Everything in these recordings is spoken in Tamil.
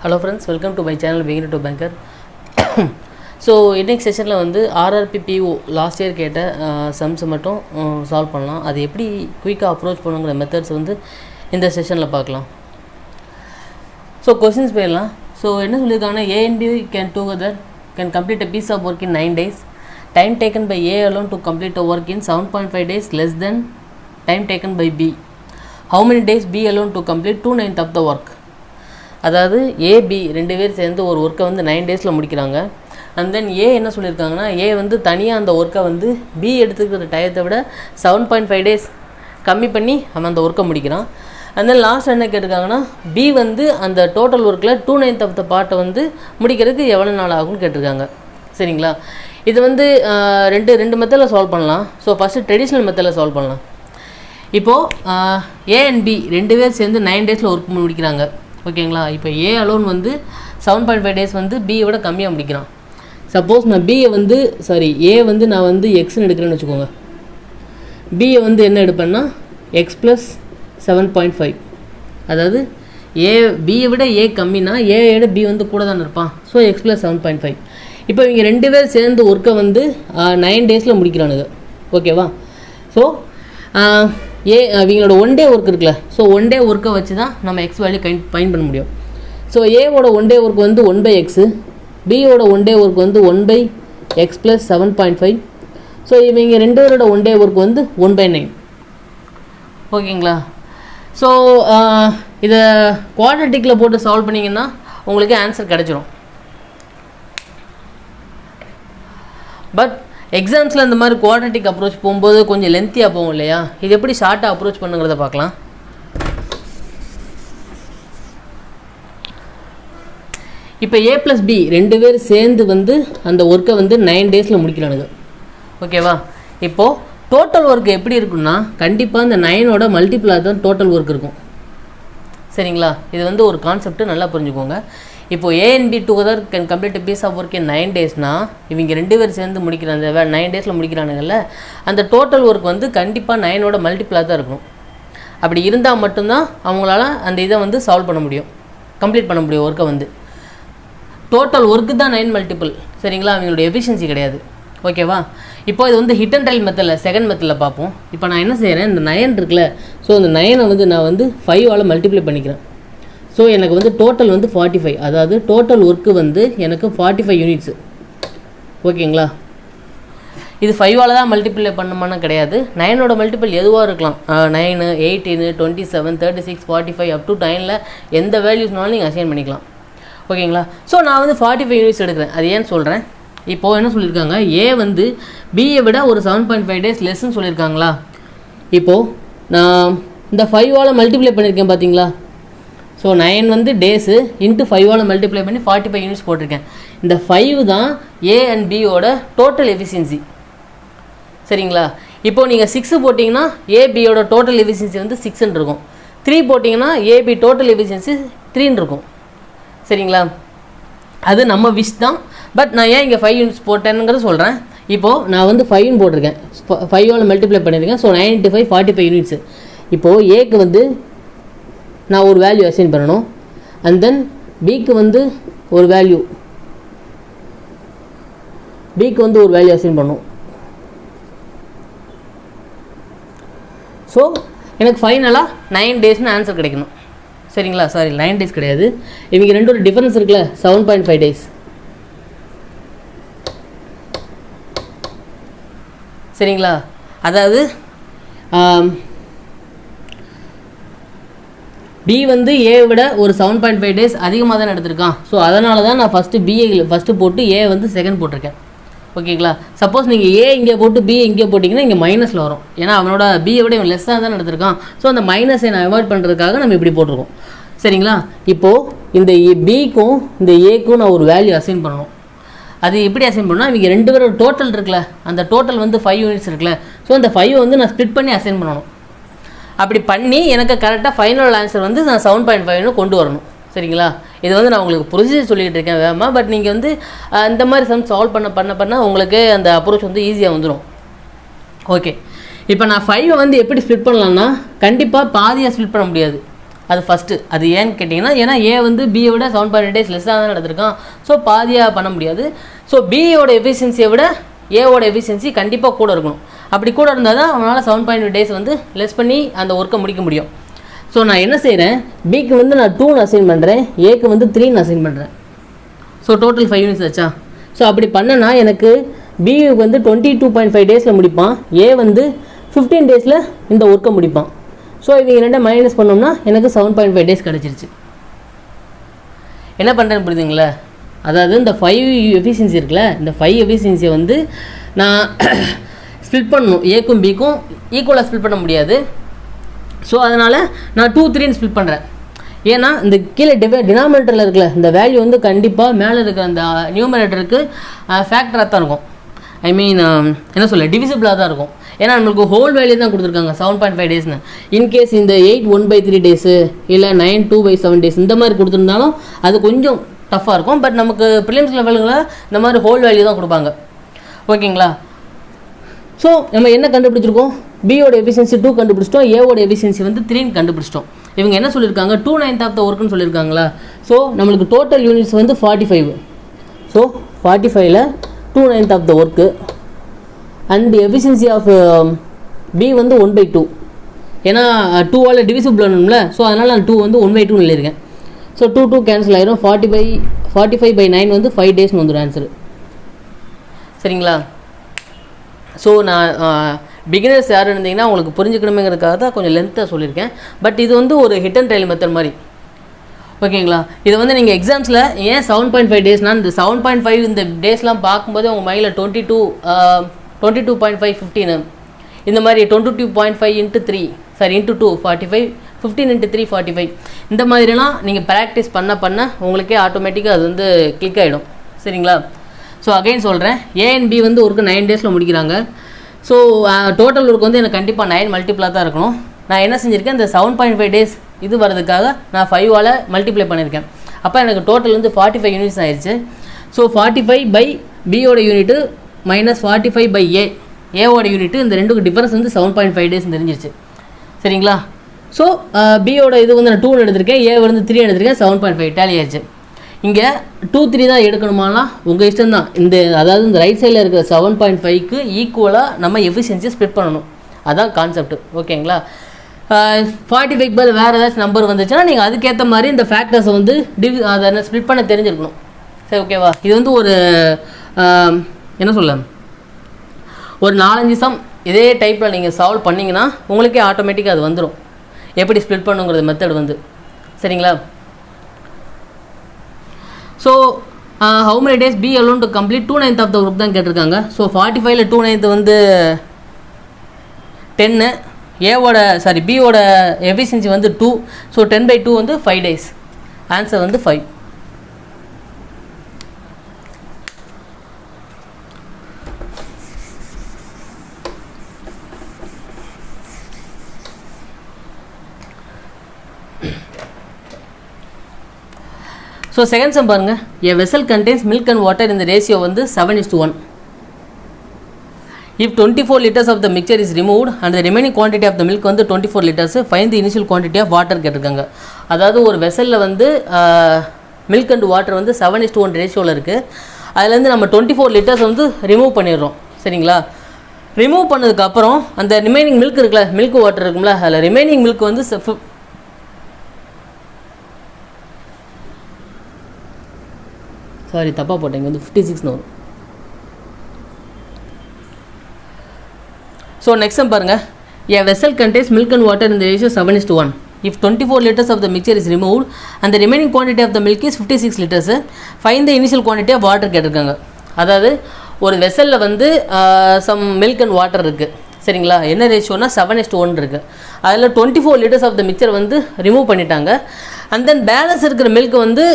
Hello friends, welcome to my channel Beginner to Banker. So இன்னைக்கு செஷனில் வந்து RRPPO லாஸ்ட் இயர் கேட்ட சம்ஸ் மட்டும் சால்வ் பண்ணலாம். அது எப்படி குயிக்காக அப்ரோச் பண்ணுங்கிற மெத்தட்ஸ் வந்து இந்த செஷனில் பார்க்கலாம். ஸோ கொஸ்டின்ஸ் போயிடலாம். ஸோ என்ன சொல்லியிருக்காங்கன்னா A and B can complete a piece of work in 9 days. Time taken by A alone to complete a work in 7.5 days less than time taken by B. How many days B alone to complete 2/9 of the work? அதாவது ஏபி ரெண்டு பேர் சேர்ந்து ஒரு ஒர்க்கை வந்து 9 டேஸில் முடிக்கிறாங்க. அண்ட் தென் ஏ என்ன சொல்லியிருக்காங்கன்னா ஏ வந்து தனியாக அந்த ஒர்க்கை வந்து பி எடுத்துக்கிற டயத்தை விட 7.5 டேஸ் கம்மி பண்ணி அவன் அந்த ஒர்க்கை முடிக்கிறான். அண்ட் தென் லாஸ்ட் என்ன கேட்டிருக்காங்கன்னா பி வந்து அந்த டோட்டல் ஒர்க்கில் 2/9 ஆஃப் த பார்ட்டை வந்து முடிக்கிறதுக்கு எவ்வளோ நாள் ஆகும்னு கேட்டிருக்காங்க. சரிங்களா? இது வந்து ரெண்டு மெத்தடில் சால்வ் பண்ணலாம். ஸோ ஃபஸ்ட்டு ட்ரெடிஷ்னல் மெத்தடில் சால்வ் பண்ணலாம். இப்போது ஏ அண்ட் பி ரெண்டு பேர் சேர்ந்து 9 டேஸில் ஒர்க் முடிக்கிறாங்க. ஓகேங்களா? இப்போ ஏ அலோன் வந்து 7.5 டேஸ் வந்து பியை விட கம்மியாக முடிக்கிறான். சப்போஸ் நான் பியை வந்து ஏ வந்து நான் வந்து எக்ஸ்ன்னு எடுக்கிறேன்னு வச்சுக்கோங்க. பியை வந்து என்ன எடுப்பேன்னா எக்ஸ் ப்ளஸ் 7.5. அதாவது பியை விட ஏ கம்மினா ஏட பி வந்து கூட தானே இருப்பான். So X plus 7.5. இப்போ இவங்க ரெண்டு பேர் சேர்ந்து ஒர்க்கை வந்து 9 டேஸில் முடிக்கிறானுங்க. ஓகேவா? ஸோ இவங்களோட ஒன் டே ஒர்க் இருக்குல்ல. ஸோ ஒன் டே ஒர்க்கை வச்சு தான் நம்ம எக்ஸ் வேல்யூ ஃபைண்ட் பண்ண முடியும். ஸோ ஏவோட ஒன் டே ஒர்க் வந்து 1/x, பியோட ஒன் டே ஒர்க் வந்து 1/x ப்ளஸ் 7.5. ஸோ இவங்க ரெண்டு பேரோட ஒன் டே ஒர்க் வந்து 1/9. ஓகேங்களா? ஸோ இதை குவாட்ரட்டிக்கில் போட்டு சால்வ் பண்ணிங்கன்னா உங்களுக்கு ஆன்சர் கிடச்சிரும். பட் எக்ஸாம்ஸில் இந்த மாதிரி குவாட்ரட்டிக் அப்ரோச் போகும்போது கொஞ்சம் லென்த்தியாக போகும் இல்லையா? இது எப்படி ஷார்ட்டாக அப்ரோச் பண்ணுங்கிறத பார்க்கலாம். இப்போ ஏ ப்ளஸ் பி ரெண்டு பேர் சேர்ந்து வந்து அந்த ஒர்க்கை வந்து 9 டேஸில் முடிக்கிறானுங்க. ஓகேவா? இப்போது டோட்டல் ஒர்க் எப்படி இருக்குன்னா கண்டிப்பாக இந்த 9ஓட மல்டிப்ளாக தான் டோட்டல் ஒர்க் இருக்கும். சரிங்களா? இது வந்து ஒரு கான்செப்ட்டு நல்லா புரிஞ்சுக்கோங்க. இப்போது A and B together can complete a piece of work in 9 daysனால் இவங்க ரெண்டு பேர் சேர்ந்து முடிக்கிற அந்த 9 டேஸில் முடிக்கிறானுங்கள்ல, அந்த டோட்டல் ஒர்க் வந்து கண்டிப்பாக 9ஓட மல்டிப்ளாக தான் இருக்கும். அப்படி இருந்தால் மட்டும்தான் அவங்களால அந்த இதை வந்து சால்வ் பண்ண முடியும், கம்ப்ளீட் பண்ண முடியும் ஒர்க்கை வந்து. டோட்டல் ஒர்க்கு தான் 9 மல்டிபிள். சரிங்களா? அவங்களோட எஃபிஷியன்சி கிடையாது. ஓகேவா? இப்போ இது வந்து ஹிட் அண்ட் ட்ரைல் மெத்தடில் செகண்ட் மெத்தடில் பார்ப்போம். இப்போ நான் என்ன செய்கிறேன், இந்த 9 இருக்குல்ல, ஸோ இந்த 9ஐ வந்து நான் வந்து 5ஆல் மல்டிப்ளை பண்ணிக்கிறேன். ஸோ எனக்கு வந்து டோட்டல் வந்து 45. அதாவது டோட்டல் ஒர்க்கு வந்து எனக்கு 45 யூனிட்ஸு. ஓகேங்களா? இது 5ஆல் தான் மல்டிப்ளை பண்ணணுமானா கிடையாது. 9ஓட மல்டிபிள் எதுவாக இருக்கலாம். 9, 18, 27, 36, 45 அப் டு 9ல் எந்த வேல்யூஸ்னாலும் நீங்கள் அசைன் பண்ணிக்கலாம். ஓகேங்களா? ஸோ நான் வந்து 45 யூனிட்ஸ் எடுக்கிறேன். அது ஏன்னு சொல்கிறேன். இப்போது என்ன சொல்லியிருக்காங்க, ஏ வந்து பியை விட ஒரு 7.5 டேஸ் லெஸ்ன்னு சொல்லியிருக்காங்களா. இப்போது நான் இந்த 5ஆல் மல்டிப்ளை பண்ணியிருக்கேன் பார்த்தீங்களா. ஸோ 9 வந்து டேஸு இன்ட்டு 5ஆல் மல்டிப்ளை பண்ணி 45 யூனிட்ஸ் போட்டிருக்கேன். இந்த 5 தான் ஏ அண்ட் பியோட டோட்டல் எஃபிஷியன்சி. சரிங்களா? இப்போது நீங்கள் 6 போட்டிங்கன்னா ஏபியோட டோட்டல் எஃபிஷியன்சி வந்து 6ன்னு இருக்கும். 3 போட்டிங்கன்னா ஏபி டோட்டல் எஃபிஷியன்சி 3ன்னு இருக்கும். சரிங்களா? அது நம்ம விஷ் தான். பட் நான் ஏன் இங்கே 5 யூனிட்ஸ் போட்டேனுங்கிறத சொல்கிறேன். இப்போது நான் வந்து 5ன்னு போட்டிருக்கேன், 5ஆல் மல்டிப்ளை பண்ணியிருக்கேன். So 9 × 5 45 units. இப்போது ஏக்கு வந்து நான் ஒரு வேல்யூ அசைன் பண்ணணும். அண்ட் தென் பிக்கு வந்து ஒரு வேல்யூ அசைன் பண்ணணும். ஸோ எனக்கு ஃபைனலாக 9 டேஸ்னு ஆன்சர் கிடைக்கணும். சரிங்களா? 9 டேஸ் கிடையாது. இவங்க ரெண்டு ஒரு டிஃபரன்ஸ் இருக்குல்ல, 7.5 டேஸ். சரிங்களா? அதாவது பி வந்து ஏ விட ஒரு 7.5 டேஸ் அதிகமாக தான் எடுத்திருக்கான். ஸோ அதனால தான் நான் ஃபஸ்ட்டு போட்டு ஏ வந்து செகண்ட் போட்டிருக்கேன். ஓகேங்களா? சப்போஸ் நீங்கள் ஏ இங்கே போட்டு பி இங்கே போட்டிங்கன்னா இங்கே மைனஸில் வரும். ஏன்னா அவனோட பியை விட இவன் லெஸ்ஸாக தான் எடுத்திருக்கான். ஸோ அந்த மைனஸை நான் அவாய்ட் பண்ணுறதுக்காக நம்ம இப்படி போட்டிருக்கோம். சரிங்களா? இப்போது இந்த பிக்கும் இந்த ஏக்கும் நான் ஒரு வேல்யூ அசைன் பண்ணணும். அது எப்படி அசைன் பண்ணணும்னா இவங்க ரெண்டு பேரோட டோட்டல் இருக்குல்ல, அந்த டோட்டல் வந்து 5 யூனிட்ஸ் இருக்குல்ல. ஸோ அந்த 5 வந்து நான் ஸ்ப்ளிட் பண்ணி அசைன் பண்ணணும். அப்படி பண்ணி எனக்கு கரெக்டாக ஃபைனல் ஆன்சர் வந்து நான் 7.5ன்னு கொண்டு வரணும். சரிங்களா? இது வந்து நான் உங்களுக்கு ப்ரொசீஜர் சொல்லிகிட்டு இருக்கேன் வேகமாக. பட் நீங்கள் வந்து இந்த மாதிரி சம் சால்வ் பண்ண உங்களுக்கு அந்த அப்ரோச் வந்து ஈஸியாக வந்துடும். ஓகே, இப்போ நான் 5 வந்து எப்படி ஸ்ப்ளிட் பண்ணலான்னா கண்டிப்பாக பாதியாக ஸ்ப்ளிட் பண்ண முடியாது. அது ஃபஸ்ட்டு. அது ஏன்னு கேட்டிங்கன்னா, ஏன்னா ஏ வந்து பியை விட 7.8 days லெஸ்ஸாக தான் நடந்திருக்கான். ஸோ பாதியாக பண்ண முடியாது. ஸோ பியோட எஃபிஷியன்சியை விட ஏவோட எஃபிஷியன்சி கண்டிப்பாக கூட இருக்கணும். அப்படி கூட இருந்தால் தான் அவனால் 7.8 days வந்து லெஸ் பண்ணி அந்த ஒர்க்கை முடிக்க முடியும். ஸோ நான் என்ன செய்கிறேன், பிக்கு வந்து நான் 2 அசைன் பண்ணுறேன், ஏக்கு வந்து 3 அசைன் பண்ணுறேன். ஸோ டோட்டல் 5 units ஆச்சா. ஸோ அப்படி பண்ணனா எனக்கு பிக்கு வந்து 22.5 days முடிப்பான், ஏ வந்து 15 days இந்த ஒர்க்கை முடிப்பான். ஸோ இவங்க ரெண்டை மைனஸ் பண்ணோம்னா எனக்கு 7.5 days கிடச்சிருச்சு. என்ன பண்ணுறேன்னு புரியுதுங்களா? அதாவது இந்த 5 எஃபிஷியன்சி இருக்குல்ல, இந்த 5 எஃபிஷியன்சியை வந்து நான் ஸ்ப்ளிட் பண்ணணும். ஏக்கும் பிக்கும் ஈக்குவலாக ஸ்ப்ளிட் பண்ண முடியாது. ஸோ அதனால் நான் 2, 3 ஸ்ப்ளிட் பண்ணுறேன். ஏன்னா இந்த கீழே டினாமினேட்டரில் இருக்குல்ல இந்த வேல்யூ வந்து கண்டிப்பாக மேலே இருக்கிற அந்த நியூமரேட்டருக்கு ஃபேக்டராக தான் இருக்கும். ஐ மீன் என்ன சொல்ல, டிவிசிபிளாக தான் இருக்கும். ஏன்னா நம்மளுக்கு ஹோல் வேல்யூ தான் கொடுத்துருக்காங்க 7.5 daysன்னு. இன்கேஸ் இந்த 8 1/3 days இல்லை 9 2/7 days இந்த மாதிரி கொடுத்துருந்தாலும் அது கொஞ்சம் டஃப்பாக இருக்கும். பட் நமக்கு ப்ரிலிம்ஸ் லெவலுங்களில் இந்த மாதிரி ஹோல் வேல்யூ தான் கொடுப்பாங்க. ஓகேங்களா? ஸோ நம்ம என்ன கண்டுபிடிச்சிருக்கோம், பியோட எஃபிஷியன்சி 2 கண்டுபிடிச்சிட்டோம், ஏவோட எஃபிஷியன்சி வந்து 3 கண்டுபிடிச்சிட்டோம். இவங்க என்ன சொல்லியிருக்காங்க, 2/9 of the ஒர்க்குன்னு சொல்லியிருக்காங்களா. ஸோ நம்மளுக்கு டோட்டல் யூனிட்ஸ் வந்து 45. ஸோ 45ல் 2/9 of the work and efficiency of B வந்து 1/2. ஏன்னா 2ஆல் டிவிசிபிள் பண்ணணும்ல. ஸோ அதனால் நான் 2 வந்து 1/2 எழுதியிருக்கேன். ஸோ 2 கேன்சல் ஆயிரும். 45/9 வந்து 5 days வந்துடும் ஆன்சரு. சரிங்களா? ஸோ நான் பிகினர்ஸ் யார் இருந்தீங்கன்னா உங்களுக்கு புரிஞ்சுக்கணுமேங்கிறதுக்காக தான் கொஞ்சம் லென்த்தாக சொல்லியிருக்கேன். பட் இது வந்து ஒரு ஹிட் அண்ட் ட்ரையல் மெத்தட் மாதிரி. ஓகேங்களா? இது வந்து நீங்கள் எக்ஸாம்ஸில் ஏன் 7.5 daysனால் இந்த 7.5 இந்த டேஸ்லாம் பார்க்கும்போது உங்கள் மைண்டில் 22.5 15 இந்த மாதிரி 22.5 × 3 சாரி × 2 45 15 × 3 45 இந்த மாதிரிலாம் நீங்கள் ப்ராக்டிஸ் பண்ண உங்களுக்கே ஆட்டோமேட்டிக்காக அது வந்து கிளிக் ஆகிடும். சரிங்களா? ஸோ அகைன் சொல்கிறேன், ஏ அண்ட் பி வந்து ஒர்க்கு 9 days முடிக்கிறாங்க. ஸோ டோட்டல் ஒர்க் வந்து எனக்கு கண்டிப்பாக 9 மல்டிப்ளாக தான் இருக்கணும். நான் என்ன செஞ்சுருக்கேன், இந்த 7.5 days இது வரதுக்காக நான் 5ஆல் மல்டிப்ளை பண்ணியிருக்கேன். அப்போ எனக்கு டோட்டல் வந்து 45 units ஆயிடுச்சு. ஸோ 45 பியோட யூனிட்டு மைனஸ் 45 ஏவோட யூனிட்டு, இந்த ரெண்டுக்கு டிஃபரன்ஸ் வந்து 7.5 days தெரிஞ்சிருச்சு. சரிங்களா? ஸோ பியோட இது வந்து நான் 2 எடுத்திருக்கேன், ஏ வந்து 3 எடுத்திருக்கேன், 7.5 டேலி ஆயிடுச்சு. இங்கே 2, 3 தான் எடுக்கணுமானா உங்கள் இஷ்டம் தான். அதாவது இந்த ரைட் சைடில் இருக்கிற 7.5க்கு ஈக்குவலாக நம்ம எஃபிஷியன்சி ஸ்ப்ளிட் பண்ணணும். அதான் கான்செப்ட். ஓகேங்களா? 45 பதில் வேறு ஏதாச்சும் நம்பர் வந்துச்சுன்னா நீங்கள் அதுக்கேற்ற மாதிரி இந்த ஃபேக்டர்ஸை வந்து அதை ஸ்ப்ளிட் பண்ண தெரிஞ்சிருக்கணும். சரி, ஓகேவா? இது வந்து ஒரு என்ன சொல்ல, ஒரு 4-5 சம் இதே டைப்பில் நீங்கள் சால்வ் பண்ணிங்கன்னா உங்களுக்கே ஆட்டோமேட்டிக்காக அது வந்துடும், எப்படி ஸ்ப்ளிட் பண்ணுங்கிறது மெத்தட் வந்து. சரிங்களா? So how many days B alone to complete 2/9 of the work தான் கேட்டிருக்காங்க. ஸோ 45ல் 2/9 வந்து 10, ஏவோட பியோட எஃபிஷியன்சி வந்து 2. ஸோ 10/2 வந்து 5 days. ஆன்சர் வந்து 5. ஸோ செகண்ட் சம் பாருங்கள். A vessel contains milk and water in the ratio வந்து 7:1. If 24 liters of the mixture is removed and the remaining quantity of the milk வந்து 24 liters, find the initial quantity of water கேட்டிருக்காங்க. அதாவது ஒரு வெசலில் வந்து மில்க் அண்ட் வாட்டர் வந்து 7:1 ரேஷியோவில் இருக்குது. அதுலேருந்து நம்ம 24 liters வந்து ரிமூவ் பண்ணிடுறோம். சரிங்களா? ரிமூவ் பண்ணதுக்கப்புறம் அந்த ரிமைனிங் மில்க் இருக்குல்ல, மில்க் வாட்டர் இருக்கும்ல, அதில் ரிமைனிங் மில்க் வந்து சாரி தப்பாக போட்டேங்க, வந்து 56 வரும். ஸோ நெக்ஸ்ட் சம் பாருங்கள். A vessel contains milk and water in the ratio 7:1. If 24 liters of the mixture is removed and the remaining quantity of the milk is 56 liters, find the initial quantity of water கேட்டிருக்காங்க. அதாவது ஒரு வெசலில் வந்து சம் மில்க் அண்ட் வாட்டர் இருக்குது. சரிங்களா? என்ன ரேஷியோனா 7:1 இருக்குது. அதில் 24 liters ஆஃப் த மிக்சர் வந்து ரிமூவ் பண்ணிட்டாங்க. அண்ட் தென் பேலன்ஸ் இருக்கிற மில்க் வந்து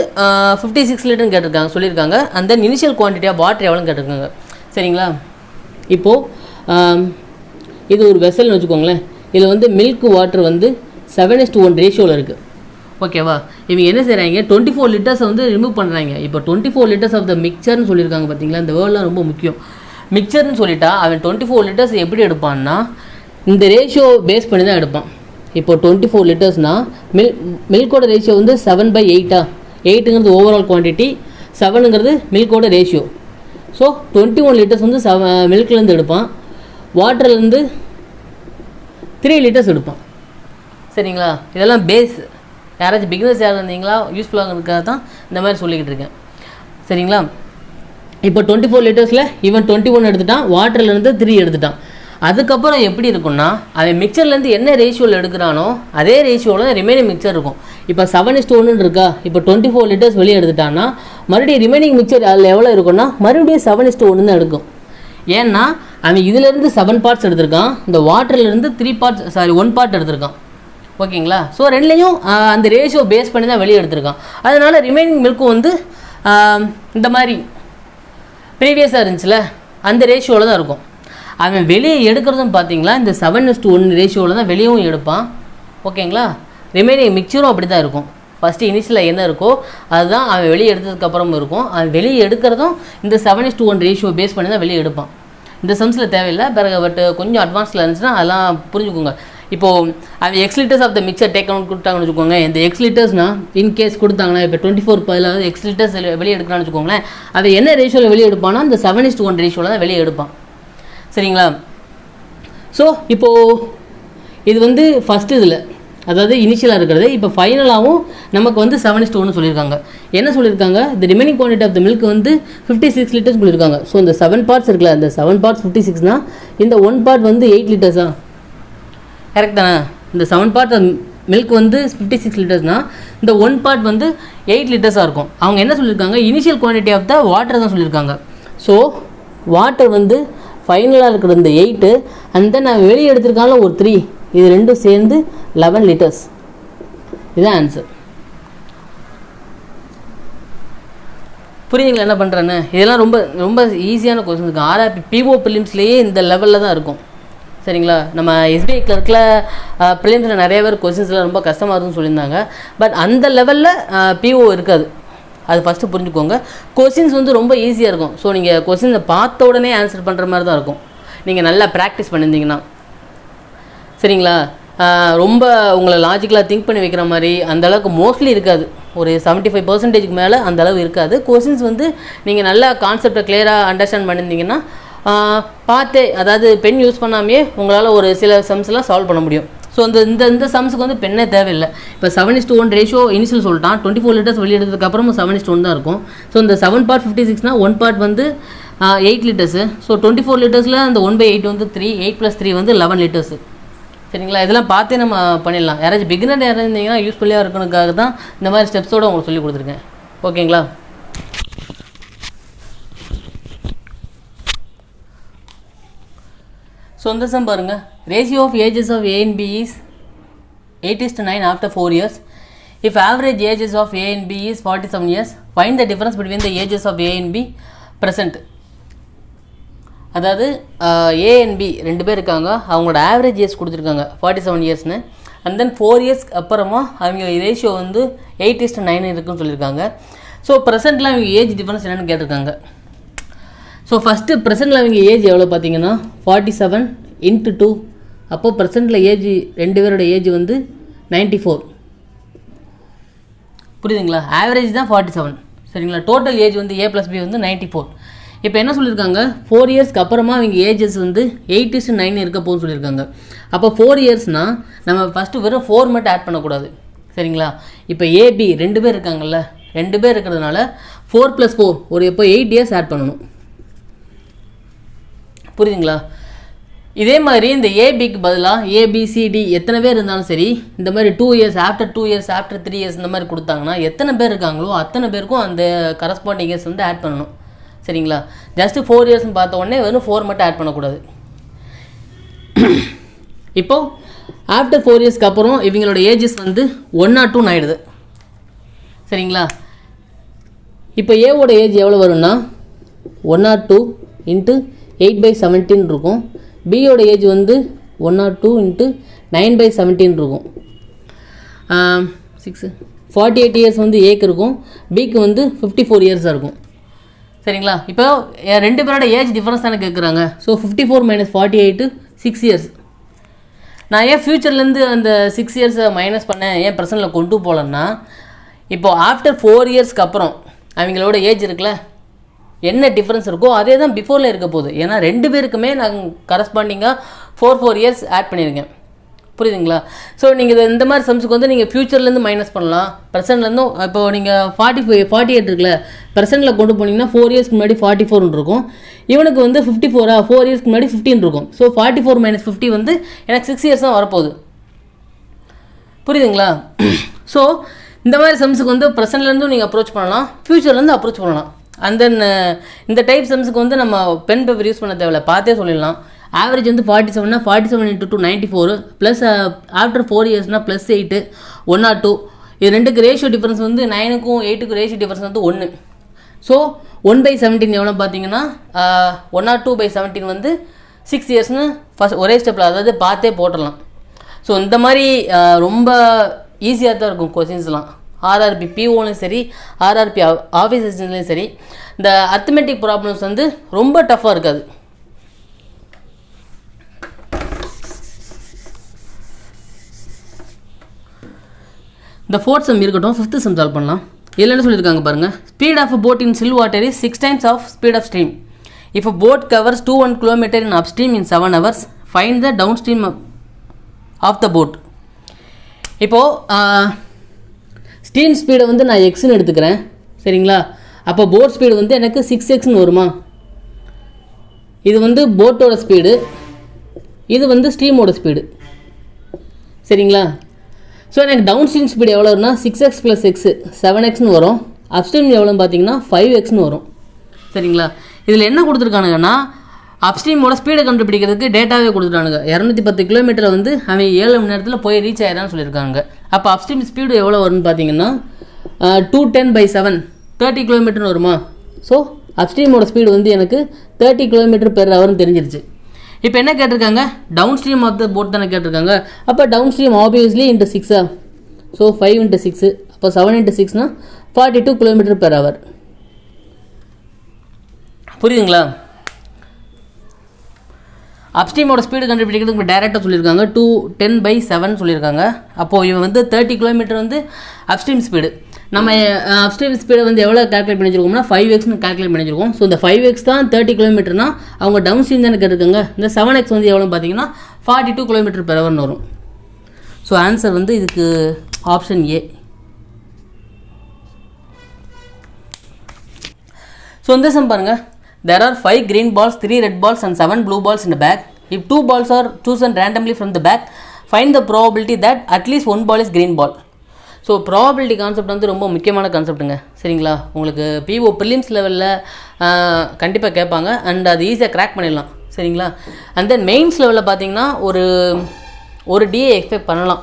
56 லிட்டர்னு கேட்டிருக்காங்க, சொல்லியிருக்காங்க. And then initial quantity of water எவ்வளோன்னு கேட்டிருக்காங்க. சரிங்களா? இப்போது இது ஒரு வெசல்னு வச்சுக்கோங்களேன். இதில் வந்து மில்க் வாட்டர் வந்து 7:1 ரேஷியோவில் இருக்குது. ஓகேவா? இவங்க என்ன செய்கிறாங்க, 24 liters வந்து ரிமூவ் பண்ணுறாங்க. இப்போ 24 liters ஆஃப் த மிக்சர்னு சொல்லியிருக்காங்க. பார்த்தீங்களா? இந்த வேர்ட்லாம் ரொம்ப முக்கியம். மிக்சர்னு சொல்லிட்டா அவன் 24 liters எப்படி எடுப்பான்னா இந்த ரேஷியோ பேஸ் பண்ணி தான் எடுப்பான். இப்போ 24 லிட்டர்ஸ்னால் மில்கோட ரேஷியோ வந்து 7/8 8ங்கிறது ஓவரால் குவான்டிட்டி, 7ங்கிறது மில்கோட ரேஷியோ. ஸோ 21 லிட்டர்ஸ் வந்து மில்க்லேருந்து எடுப்பான், வாட்டர்லேருந்து 3 லிட்டர்ஸ் எடுப்பான். சரிங்களா? இதெல்லாம் பேஸ். யாராச்சும் பிகினர்ஸ் யாரும் இருந்தீங்களா யூஸ்ஃபுல்லாகிறதுக்காக தான் இந்த மாதிரி சொல்லிக்கிட்டு இருக்கேன். சரிங்களா? இப்போ 24 லிட்டர்ஸில் இவன் 21 எடுத்துட்டான், வாட்டர்லேருந்து 3 எடுத்துட்டான். அதுக்கப்புறம் எப்படி இருக்குன்னா, அவன் மிக்சர்லேருந்து என்ன ரேஷியோவில் எடுக்கிறானோ அதே ரேஷியோவில் ரிமைனிங் மிக்சர் இருக்கும். இப்போ 7:1 இருக்கா, இப்போ 24 லிட்டர்ஸ் வெளியே எடுத்துட்டான்னா மறுபடியும் ரிமைனிங் மிக்சர் அதில் எவ்வளோ இருக்குன்னா மறுபடியும் 7:1 தான் எடுக்கும். ஏன்னா அவன் இதிலேருந்து 7 பார்ட்ஸ் எடுத்திருக்கான், இந்த வாட்டர்லேருந்து 1 பார்ட் எடுத்திருக்கான். ஓகேங்களா? ஸோ ரெண்டுலேயும் அந்த ரேஷியோ பேஸ் பண்ணி தான் வெளியே எடுத்திருக்கான். அதனால் ரிமைனிங் மில்க்கும் வந்து இந்த மாதிரி ப்ரீவியஸாக இருந்துச்சுல அந்த ரேஷியோவில் தான் இருக்கும். அவன் வெளியே எடுக்கிறதும் பார்த்தீங்களா இந்த 7:1 ரேஷியோவில் தான் வெளியவும் எடுப்பான். ஓகேங்களா? ரிமைனிங் மிக்சரும் அப்படி தான் இருக்கும். ஃபஸ்ட்டு இனிஷியலாக என்ன இருக்கோ அதுதான் அவன் வெளியே எடுத்ததுக்கப்புறம் இருக்கும். அவன் வெளியே எடுக்கிறதும் இந்த 7:1 ரேஷியோ பேஸ் பண்ணி தான் வெளியே எடுப்பான். இந்த சம்ஸில் தேவையில்லை, பிறகு பட் கொஞ்சம் அட்வான்ஸில் இருந்துச்சுன்னா அதெல்லாம் புரிஞ்சுக்கோங்க. இப்போது அவன் X litres of the mixture take out கொடுத்தாங்கன்னு வச்சுக்கோங்க. இந்த X லிட்டர்ஸ்னால் இன்கேஸ் கொடுத்தாங்கன்னா இப்போ 24 பதிலாக X லிட்டர்ஸ் வெளியே எடுக்கிறான்னு வச்சுக்கோங்களேன். அதை என்ன ரேஷியோவில் வெளியே எடுப்பான்னா இந்த 7:1 ரேஷியோவில் தான் வெளியே எடுப்பான். சரிங்களா? ஸோ இப்போது இது வந்து ஃபஸ்ட்டு இதில் அதாவது இனிஷியலாக இருக்கிறது. இப்போ ஃபைனலாகவும் நமக்கு வந்து 7:1 சொல்லியிருக்காங்க. என்ன சொல்லியிருக்காங்க, இந்த remaining quantity of the milk வந்து 56 லிட்டர்ஸ் சொல்லியிருக்காங்க. ஸோ இந்த 7 பார்ட்ஸ் இருக்குல்ல, இந்த 7 பார்ட்ஸ் 56னா இந்த 1 பார்ட் வந்து 8 லிட்டர்ஸா? கரெக்ட் தானே? இந்த 7 பார்ட் மில்க் வந்து 56 லிட்டர்ஸ்னால் இந்த 1 பார்ட் வந்து 8 லிட்டர்ஸாக இருக்கும். அவங்க என்ன சொல்லியிருக்காங்க, initial quantity of the water தான் சொல்லியிருக்காங்க. ஸோ வாட்டர் வந்து ஃபைனலாக இருக்கிற இந்த 8 அண்ட் தென் நான் வெளியே எடுத்திருக்காங்கள ஒரு 3, இது ரெண்டும் சேர்ந்து 11 லிட்டர்ஸ். இதுதான் ஆன்சர். புரியுங்களா என்ன பண்ணுறேன்னு? இதெல்லாம் ரொம்ப ரொம்ப ஈஸியான கொஸ்டின்ஸ் இருக்குது. ஆர்ஆர்பி பிஓ ப்ரிலிம்ஸ்லேயே இந்த லெவலில் தான் இருக்கும். சரிங்களா? நம்ம எஸ்பிஐ கிளர்க்கில் ப்ரிலிம்ஸில் நிறைய பேர் கொஸ்டின்ஸ்லாம் ரொம்ப கஷ்டமாக இருக்குன்னு சொல்லியிருந்தாங்க. பட் அந்த லெவலில் பிஓ இருக்காது. அது ஃபஸ்ட்டு புரிஞ்சுக்கோங்க. கொஸ்டின்ஸ் வந்து ரொம்ப ஈஸியாக இருக்கும். ஸோ நீங்கள் கொஸ்டின்ஸை பார்த்த உடனே ஆன்சர் பண்ணுற மாதிரி தான் இருக்கும் நீங்கள் நல்லா ப்ராக்டிஸ் பண்ணியிருந்தீங்கன்னா. சரிங்களா? ரொம்ப உங்களை லாஜிக்கலாக திங்க் பண்ணி வைக்கிற மாதிரி அந்தளவுக்கு மோஸ்ட்லி இருக்காது. ஒரு 75% மேலே அந்தளவு இருக்காது. கொஸ்டின்ஸ் வந்து நீங்கள் நல்லா கான்செப்டை கிளியராக அண்டர்ஸ்டாண்ட் பண்ணியிருந்தீங்கன்னா பார்த்தே, அதாவது பென் யூஸ் பண்ணாமே உங்களால் ஒரு சில சம்ஸ்லாம் சால்வ் பண்ண முடியும். ஸோ இந்த சம்ஸுக்கு வந்து பெண்ணே தேவையில்லை. இப்போ 7:1 ரேஷியோ இனிஷியல் சொல்லிட்டான், 24 லிட்டர்ஸ் வெளியெடுத்ததுக்கப்புறமும் 7:1 தான் இருக்கும். ஸோ இந்த 7 பார்ட் 56னால் 1 பார்ட் வந்து 8 லிட்டர்ஸு. ஸோ 24 லிட்டர்ஸில் அந்த 1/8 வந்து 3, 8 + 3 வந்து 11 லிட்டர்ஸு. சரிங்களா? இதெல்லாம் பார்த்தே நம்ம பண்ணிடலாம். யாராச்சும் பிகினர் யாராவது இருந்தீங்கன்னா யூஸ்ஃபுல்லாக இருக்கணுக்காக தான் இந்த மாதிரி ஸ்டெப்ஸோடு உங்களுக்கு சொல்லி கொடுத்துருக்கேன். ஓகேங்களா? ஸோ இந்த சம் பாருங்கள். Ratio of ages of A and B is 8:9 after 4 years. If average ages of A and B is 47 years, find the difference between the ages of A and B present. அதாவது A and B 2 பேர் இருக்காங்க, அவங்களோட ஆவரேஜ் ஏஜ் கொடுத்துருக்காங்க 47 இயர்ஸ்னு. அண்ட் தென் 4 இயர்ஸ்க்கு அப்புறமா அவங்க ரேஷியோ வந்து 8:9 இருக்குன்னு சொல்லியிருக்காங்க. ஸோ ப்ரெசென்ட்டில் அவங்க ஏஜ் டிஃபரன்ஸ் என்னென்னு கேட்டிருக்காங்க. ஸோ ஃபஸ்ட்டு ப்ரெசென்ட்டில் அவங்க ஏஜ் எவ்வளோ பார்த்தீங்கன்னா 47 × 2. அப்போது ப்ரெசென்ட்டில் ஏஜ் 2 பேரோட ஏஜ் வந்து 94. புரியுதுங்களா? ஆவரேஜ் தான் 47. சரிங்களா? டோட்டல் ஏஜ் வந்து A + B வந்து 94. இப்போ என்ன சொல்லியிருக்காங்க, 4 இயர்ஸ்க்கு அப்புறமா அவங்க ஏஜஸ் வந்து 8:9 இருக்க போகுன்னு சொல்லியிருக்காங்க. அப்போ 4 இயர்ஸ்னால் நம்ம ஃபஸ்ட்டு வெறும் 4 மட்டும் ஆட் பண்ணக்கூடாது. சரிங்களா? இப்போ AB 2 பேர் இருக்காங்கல்ல, 2 பேர் இருக்கிறதுனால 4 + 4 ஒரு எப்போ 8 இயர்ஸ் ஆட் பண்ணணும். புரியுதுங்களா? இதே மாதிரி இந்த ஏபிக்கு பதிலாக ABCD எத்தனை பேர் இருந்தாலும் சரி, இந்த மாதிரி 2 years after 2 years after 3 years இந்த மாதிரி கொடுத்தாங்கன்னா எத்தனை பேர் இருக்காங்களோ அத்தனை பேருக்கும் அந்த கரஸ்பாண்டிங் இயர்ஸ் வந்து ஆட் பண்ணணும். சரிங்களா? ஜஸ்ட்டு 4 இயர்ஸ்னு பார்த்த உடனே வெறும் 4 மட்டும் ஆட் பண்ணக்கூடாது. இப்போது ஆஃப்டர் 4 இயர்ஸ்க்கு அப்புறம் இவங்களோட ஏஜஸ் வந்து 1 or 2 ஆகிடுது. சரிங்களா? இப்போ ஏவோட ஏஜ் எவ்வளோ வரும்னா 1 or 2 × 8/17 இருக்கும். பியோட ஏஜ் வந்து 1 or 2 × 9/17 இருக்கும். 48 இயர்ஸ் வந்து ஏக்கு இருக்கும், பிக்கு வந்து 54 இயர்ஸாக இருக்கும். சரிங்களா? இப்போ 2 பேரோட ஏஜ் டிஃபரன்ஸ் தானே கேட்குறாங்க. So 54 - 48 6 years. நான் ஏன் ஃப்யூச்சர்லேருந்து அந்த 6 இயர்ஸை மைனஸ் பண்ணேன், ஏன் ப்ரெசென்ட்டில் கொண்டு போகலன்னா, இப்போது ஆஃப்டர் 4 இயர்ஸ்க்கு அப்புறம் அவங்களோட ஏஜ் இருக்குல்ல, என்ன டிஃப்ரென்ஸ் இருக்கோ அதே தான் பிஃபோரில் இருக்க போகுது. ஏன்னா 2 பேருக்குமே நான் கரஸ்பாண்டிங்காக 4 இயர்ஸ் ஆட் பண்ணியிருக்கேன். புரியுதுங்களா? ஸோ நீங்கள் இந்த மாதிரி சம்ஸுக்கு வந்து நீங்கள் ஃப்யூச்சர்லேருந்து மைனஸ் பண்ணலாம், ப்ரெசென்ட்லேருந்தும். இப்போ நீங்கள் 48 இருக்குல்ல, ப்ரெசென்ட்டில் கொண்டு போனீங்கன்னா 4 இயர்ஸ்க்கு முன்னாடி 44 இருக்கும். இவனுக்கு வந்து 54 4 இயர்ஸ்க்கு முன்னாடி 15 இருக்கும். ஸோ 44 - 50 வந்து எனக்கு 6 இயர்ஸ் தான் வரப்போகுது. புரியுதுங்களா? ஸோ இந்த மாதிரி சம்ஸுக்கு வந்து ப்ரெசென்ட்லேருந்தும் நீங்கள் அப்ரோச் பண்ணலாம், ஃப்யூச்சர்லேருந்து அப்ரோச் பண்ணலாம். அண்ட் தென் இந்த டைப் சம்ஸுக்கு வந்து நம்ம பென் பேப்பர் யூஸ் பண்ண தேவையில்ல, பார்த்தே சொல்லிடலாம். ஆவரேஜ் வந்து 47னா 47 × 2 94 ப்ளஸ் ஆஃப்டர் 4 இயர்ஸ்னால் +8 102. இது ரெண்டுக்கு ரேஷியோ டிஃபரன்ஸ் வந்து 9க்கும் 8க்கும் ரேஷியோ டிஃபரன்ஸ் வந்து 1. ஸோ 1/17 எவ்வளோ பார்த்தீங்கன்னா 102/17 வந்து 6 இயர்ஸ்னு ஃபஸ்ட் ஒரே ஸ்டெப்பில், அதாவது பார்த்தே போட்டுடலாம். ஸோ இந்த மாதிரி ரொம்ப ஈஸியாக தான் இருக்கும் கொஸ்டின்ஸ்லாம். ஆர்ஆர்பி பிஓலையும் சரி, ஆர்ஆர்பி ஆஃபீஸர்ஸ்லையும் சரி, இந்த அர்த்தமெட்டிக் ப்ராப்ளம்ஸ் வந்து ரொம்ப டஃப்பாக இருக்காது. இந்த 4th சம் இருக்கட்டும், 5th சம் சால்வ் பண்ணலாம். இதில் என்ன சொல்லியிருக்காங்க பாருங்கள். Speed of a boat in still water is 6 times of speed of stream. If a boat covers 21 km in upstream in 7 hours, find the down stream of the boat. இப்போது ஸ்ட்ரீம் ஸ்பீடை வந்து நான் எக்ஸ்ன்னு எடுத்துக்கிறேன், சரிங்களா? அப்போ போட் ஸ்பீடு வந்து எனக்கு 6x வருமா? இது வந்து போட்டோட ஸ்பீடு, இது வந்து ஸ்ட்ரீமோட ஸ்பீடு, சரிங்களா? ஸோ எனக்கு டவுன் ஸ்ட்ரீம் ஸ்பீடு எவ்வளோ வரும்னா 6x + x 7x வரும். அப்ஸ்ட்ரீம் எவ்வளோன்னு பார்த்தீங்கன்னா 5x வரும், சரிங்களா? இதில் என்ன கொடுத்துருக்கானுங்கன்னா, அப்ஸ்ட்ரீமோட ஸ்பீடை கண்டுபிடிக்கிறதுக்கு டேட்டாவே கொடுத்துட்டானுங்க. 210 கிலோமீட்டரை வந்து அவன் 7 மணி நேரத்தில் போய் ரீச் ஆயிடான்னு சொல்லியிருக்காங்க. அப்போ அப்ஸ்ட்ரீம் ஸ்பீடு எவ்வளோ வரும்னு பார்த்தீங்கன்னா 210/7 30 கிலோமீட்டர்னு வருமா? ஸோ அப்ஸ்ட்ரீமோட ஸ்பீடு வந்து எனக்கு 30 km/h தெரிஞ்சிருச்சு. இப்போ என்ன கேட்டிருக்காங்க, down stream of the boat தானே கேட்டிருக்காங்க. அப்போ டவுன் ஸ்ட்ரீம் ஆப்வியஸ்லி × 6. ஸோ 5 × 6, அப்போ 7 × 6னா 42 km/h. புரியுதுங்களா? அப்ஸ்ட்ரீமோட ஸ்பீடு கண்டுபிடிக்கிறதுக்கு டேரெக்டாக சொல்லியிருக்காங்க 210/7 சொல்லியிருக்காங்க. அப்போது இவன் வந்து 30 km வந்து அப்ஸ்ட்ரீம் ஸ்பீடு. நம்ம அப்ஸ்ட்ரீம் ஸ்பீடை வந்து எவ்வளோ கால்குலேட் பண்ணிச்சிருக்கோம்னா 5x கால்குலேட் பண்ணிச்சிருக்கோம். ஸோ இந்த 5x தான் 30 km, அவங்க டவுன் ஸ்ட்ரீம் தானே கேட்டிருக்காங்க. இந்த 7x வந்து எவ்வளோ பார்த்தீங்கன்னா 42 km/h வரும். ஸோ ஆன்சர் வந்து இதுக்கு ஆப்ஷன் ஏ. ஸோ இந்த சம் பாருங்கள். There are 5 green balls, 3 red balls and 7 blue balls in the bag. If 2 balls are chosen randomly from the bag, find the probability that at least 1 ball is green ball. So probability concept வந்து ரொம்ப முக்கியமான கான்செப்ட்டுங்க, சரிங்களா? உங்களுக்கு பிஓ ப்ரிலிம்ஸ் லெவலில் கண்டிப்பாக கேட்பாங்க, அண்ட் அது ஈஸியாக கிராக் பண்ணிடலாம், சரிங்களா? அண்ட் தென் மெயின்ஸ் லெவலில் பார்த்தீங்கன்னா ஒரு டிஏ எக்ஸ்பெக்ட் பண்ணலாம்.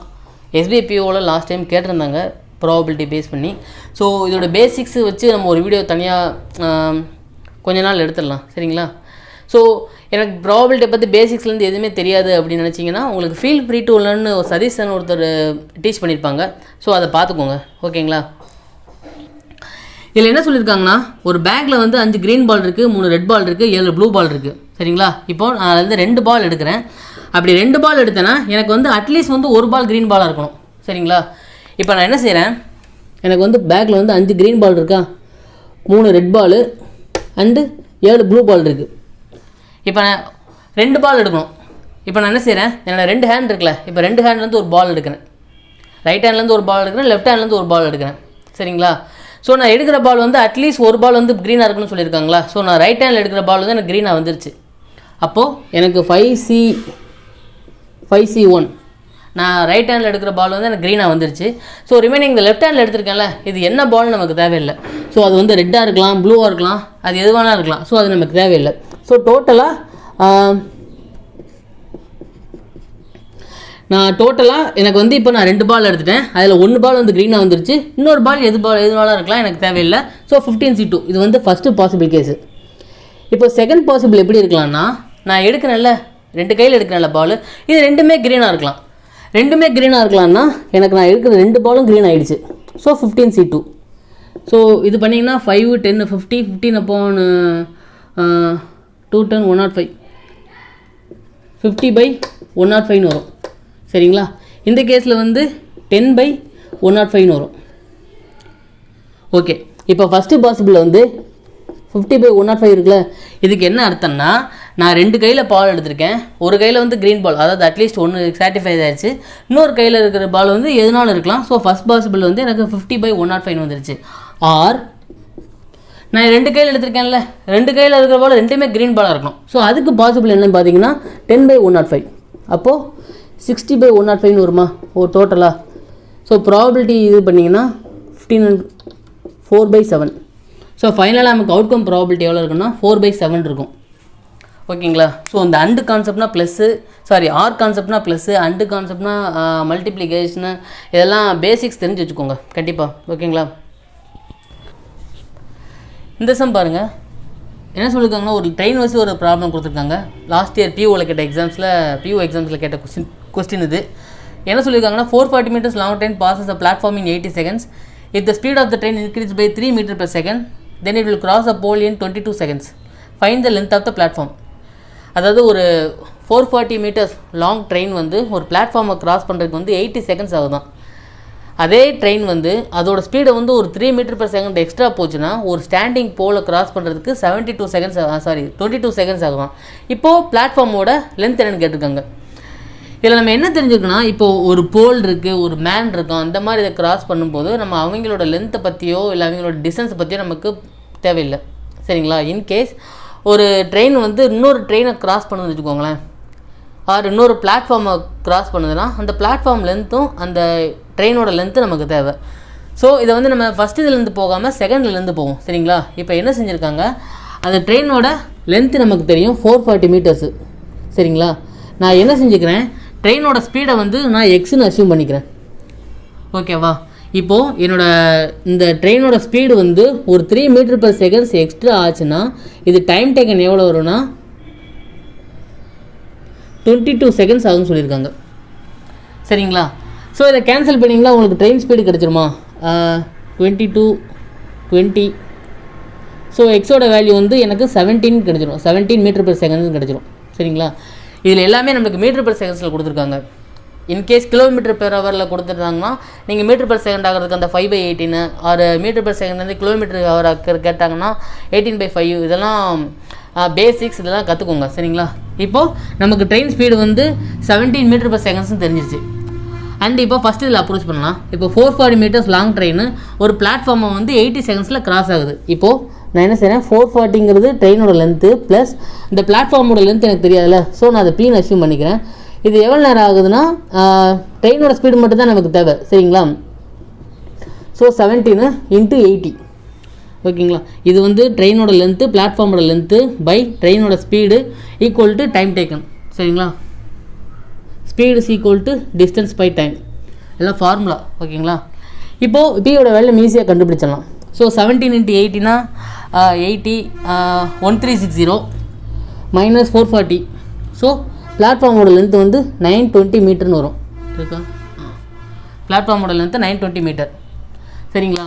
எஸ்பிஐபிஓவில் லாஸ்ட் டைம் கேட்டிருந்தாங்க ப்ராபபிலிட்டி பேஸ் பண்ணி. ஸோ இதோட பேசிக்ஸ் வச்சு நம்ம ஒரு வீடியோ தனியாக கொஞ்ச நாள் எடுத்துடலாம், சரிங்களா? ஸோ எனக்கு ப்ராபபிலிட்டியை பற்றி பேசிக்ஸ்லேருந்து எதுவுமே தெரியாது அப்படின்னு நினச்சிங்கன்னா உங்களுக்கு ஃபீல் ஃப்ரீ டு லேர்ன்னு சதீஷன் ஒருத்தர் டீச் பண்ணியிருப்பாங்க. ஸோ அதை பார்த்துக்கோங்க, ஓகேங்களா? இதில் என்ன சொல்லியிருக்காங்கன்னா, ஒரு பேக்கில் வந்து 5 க்ரீன் பால் இருக்குது, 3 ரெட் பால் இருக்குது, 7 ப்ளூ பால் இருக்குது, சரிங்களா? இப்போது நான் வந்து 2 பால் எடுக்கிறேன். அப்படி 2 பால் எடுத்தேன்னா எனக்கு வந்து அட்லீஸ்ட் வந்து 1 பால் க்ரீன் பாலாக இருக்கணும், சரிங்களா? இப்போ நான் என்ன செய்கிறேன், எனக்கு வந்து பேக்கில் வந்து 5 க்ரீன் பால் இருக்கா, 3 red ball and 7 blue ball இருக்குது. இப்போ நான் 2 பால் எடுக்கணும். இப்போ நான் என்ன செய்கிறேன், என்னோடய 2 ஹேண்ட் இருக்குல்ல, இப்போ 2 ஹேண்ட்லேருந்து ஒரு பால் எடுக்கிறேன், ரைட் ஹேண்ட்லேருந்து ஒரு பால் எடுக்கிறேன், லெஃப்ட் ஹேண்ட்லேருந்து ஒரு பால் எடுக்கிறேன், சரிங்களா? ஸோ நான் எடுக்கிற பால் வந்து அட்லீஸ்ட் 1 பால் வந்து க்ரீனாக இருக்குன்னு சொல்லியிருக்காங்களா. ஸோ நான் ரைட் ஹேண்டில் எடுக்கிற பால் வந்து எனக்கு க்ரீனாக வந்துருச்சு. அப்போது எனக்கு 5C1 நான் ரைட் ஹேண்டில் எடுக்கிற பால் வந்து எனக்கு க்ரீனாக வந்துருச்சு. ஸோ ரிமைனிங் இந்த லெஃப்ட் ஹேண்டில் எடுத்திருக்கேன்ல, இது என்ன பால்னு நமக்கு தேவையில்லை. ஸோ அது வந்து ரெட்டாக இருக்கலாம், ப்ளூவாக இருக்கலாம், அது எதுவானா இருக்கலாம். ஸோ அது நமக்கு தேவையில்லை. ஸோ டோட்டலாக எனக்கு வந்து இப்போ நான் 2 பால் எடுத்துட்டேன். அதில் 1 பால் வந்து க்ரீனாக வந்துருச்சு, இன்னொரு பால் எதுவாலாம் இருக்கலாம், எனக்கு தேவையில்லை. ஸோ 15C2 இது வந்து ஃபஸ்ட்டு பாசிபிள் கேஸு. இப்போ செகண்ட் பாசிபிள் எப்படி இருக்கலாம்னா, நான் எடுக்கிறேன்ல 2 கையில் எடுக்கிறேன்ல பால், இது ரெண்டுமே க்ரீனாக இருக்கலாம். ரெண்டுமே க்ரீனாக இருக்கலாம்னா எனக்கு நான் எடுக்கிற 2 பாலும் க்ரீன் ஆகிடுச்சு. So 15C2. ஸோ இது பண்ணிங்கன்னா 5 10 50 15 upon 210 105 50/105 வரும், சரிங்களா. இந்த கேஸில் வந்து 10/105 வரும். ஓகே, இப்போ ஃபஸ்ட்டு பாசிபிளில் வந்து 50/105 இருக்குல்ல, இதுக்கு என்ன அர்த்தம்னா நான் 2 கையில் பால் எடுத்திருக்கேன். ஒரு கையில் வந்து க்ரீன் பால், அதாவது அட்லீஸ்ட் ஒன்று சாட்டிஃபை ஆயிடுச்சு. இன்னொரு கையில் இருக்கிற பால் வந்து எதுனாலும் இருக்கலாம். ஸோ ஃபஸ்ட் பாசிபிள் வந்து எனக்கு 50/105 வந்துருச்சு. ஆர் நான் 2 கையில் எடுத்திருக்கேன்ல, 2 கையில் இருக்கிற பால் ரெண்டுமே க்ரீன் பாலாக இருக்கணும். ஸோ அதுக்கு பாசிபிள் என்னன்னு பார்த்தீங்கன்னா 10/105. அப்போது 60/105 வருமா டோட்டலாக. ஸோ ப்ராபபிலிட்டி இது பண்ணிங்கன்னா 4/7. ஸோ ஃபைனலாக நமக்கு அவுட்கம் ப்ராபபிலிட்டி எவ்வளோ இருக்குன்னா 4/7 இருக்கும். ஓகேங்களா. ஸோ அந்த அண்டு கான்செப்ட்னா ப்ளஸ்ஸு, ஆர் கான்செப்ட்னா ப்ளஸ்ஸு, அண்டு கான்செப்ட்னா மல்டிப்ளிகேஷனு, இதெல்லாம் பேசிக்ஸ் தெரிஞ்சு வச்சுக்கோங்க கண்டிப்பாக. ஓகேங்களா. இந்த சம் பாருங்கள் என்ன சொல்லியிருக்காங்கன்னா, ஒரு ட்ரெயின் வச்சு ஒரு ப்ராப்ளம் கொடுத்துருக்காங்க. லாஸ்ட் இயர் பியூவில் கேட்ட பியூ எக்ஸாம்ஸில் கேட்ட கொஸ்டின் இது. என்ன சொல்லியிருக்காங்கன்னா, 440 meters long train passes a platform in 80 seconds. If the speed of the train increases by 3 meters per second, then it will cross a pole in 22 seconds. Find the length of the platform. அதாவது ஒரு 440 meters லாங் ட்ரெயின் வந்து ஒரு பிளாட்ஃபார்மை கிராஸ் பண்ணுறதுக்கு வந்து 80 seconds ஆகுதான். அதே ட்ரெயின் வந்து அதோட ஸ்பீடை வந்து ஒரு 3 meters per second எக்ஸ்ட்ரா போச்சுன்னா ஒரு ஸ்டாண்டிங் போலை கிராஸ் பண்ணுறதுக்கு 22 seconds ஆகுதான். இப்போது பிளாட்ஃபார்மோட லென்த் என்னென்னு கேட்டிருக்காங்க. இதில் நம்ம என்ன தெரிஞ்சுக்கணும்னா, இப்போது ஒரு போல் இருக்குது, ஒரு மேன் இருக்கும், அந்த மாதிரி இதை கிராஸ் பண்ணும்போது நம்ம அவங்களோட லென்த்தை பற்றியோ இல்லை அவங்களோட டிஸ்டன்ஸை பற்றியோ நமக்கு தேவையில்லை. சரிங்களா. இன்கேஸ் ஒரு ட்ரெயின் வந்து இன்னொரு ட்ரெயினை கிராஸ் பண்ணுதுன்னு வச்சுக்கோங்களேன், ஆர் இன்னொரு பிளாட்ஃபார்மை கிராஸ் பண்ணுதுன்னா அந்த பிளாட்ஃபார்ம் லென்த்தும் அந்த ட்ரெயினோட லென்த்து நமக்கு தேவை. ஸோ இதை வந்து நம்ம ஃபஸ்ட் இதுலேருந்து போகாமல் செகண்ட்லேருந்து போவோம். சரிங்களா. இப்போ என்ன செஞ்சுருக்காங்க, அந்த ட்ரெயினோட லென்த்து நமக்கு தெரியும் 440 meters. சரிங்களா. நான் என்ன செஞ்சுக்கிறேன், ட்ரெயினோட ஸ்பீடை வந்து நான் எக்ஸ்ன்னு அஸ்யூம் பண்ணிக்கிறேன். ஓகேவா. இப்போது இந்த ட்ரெயினோட ஸ்பீடு வந்து ஒரு 3 meters per second எக்ஸ்ட்ரா ஆச்சுன்னா இது டைம் டேக்கன் எவ்வளோ வரும்னா 22 seconds ஆகும்னு சொல்லியிருக்காங்க. சரிங்களா. ஸோ இதை கேன்சல் பண்ணிங்களா உங்களுக்கு ட்ரெயின் ஸ்பீடு கிடச்சிருமா, 22 20. ஸோ எக்ஸோட வேல்யூ வந்து எனக்கு 17 கிடச்சிரும், 17 meters per second கிடச்சிரும். சரிங்களா. இதில் எல்லாமே நம்மளுக்கு மீட்டர் per seconds கொடுத்துருக்காங்க. இன்கேஸ் கிலோமீட்டர் பெர் ஹவரில் கொடுத்துட்டாங்கன்னா நீங்கள் மீட்டர் per second ஆகிறதுக்கு அந்த 5/18 ஆறு மீட்டர் per second வந்து கிலோமீட்டர் ஹவர் கேட்டாங்கன்னா 18/5. இதெல்லாம் பேசிக்ஸ், இதெல்லாம் கற்றுக்கோங்க. சரிங்களா. இப்போது நமக்கு ட்ரெயின் ஸ்பீடு வந்து 17 meters per second தெரிஞ்சிருச்சு. அண்ட் இப்போ ஃபஸ்ட்டு இதில் அப்ரோச் பண்ணலாம். இப்போ 440 meters லாங் ட்ரெயின் ஒரு பிளாட்ஃபார்மை வந்து 80 seconds கிராஸ் ஆகுது. இப்போது நான் என்ன செய்கிறேன், 440ங்கிறது ட்ரெயினோட லென்த்து ப்ளஸ் இந்த பிளாட்ஃபார்மோட லென்த் எனக்கு தெரியாதுல்ல, ஸோ நான் அதை பீன்னு அஸ்யூம் பண்ணிக்கிறேன். இது எவ்வளோ நேரம் ஆகுதுன்னா ட்ரெயினோட ஸ்பீடு மட்டும் தான் நமக்கு தேவை. சரிங்களா. ஸோ 17 × 80. ஓகேங்களா. இது வந்து ட்ரெயினோட லென்த்து பிளாட்ஃபார்மோட லென்த்து பை ட்ரெயினோட speed equal to time taken. சரிங்களா. Speed is equal to distance by time, எல்லாம் ஃபார்முலா. ஓகேங்களா. இப்போது பியோட வேல்யூ ஈஸியாக கண்டுபிடிச்சிடலாம். ஸோ 17 × 80னா 80 1360 மைனஸ் 440. ஸோ பிளாட்ஃபார்மோட லென்த்து வந்து 920 மீட்டர்னு வரும். இருக்கா. பிளாட்ஃபார்மோட லென்த்து 920 மீட்டர். சரிங்களா.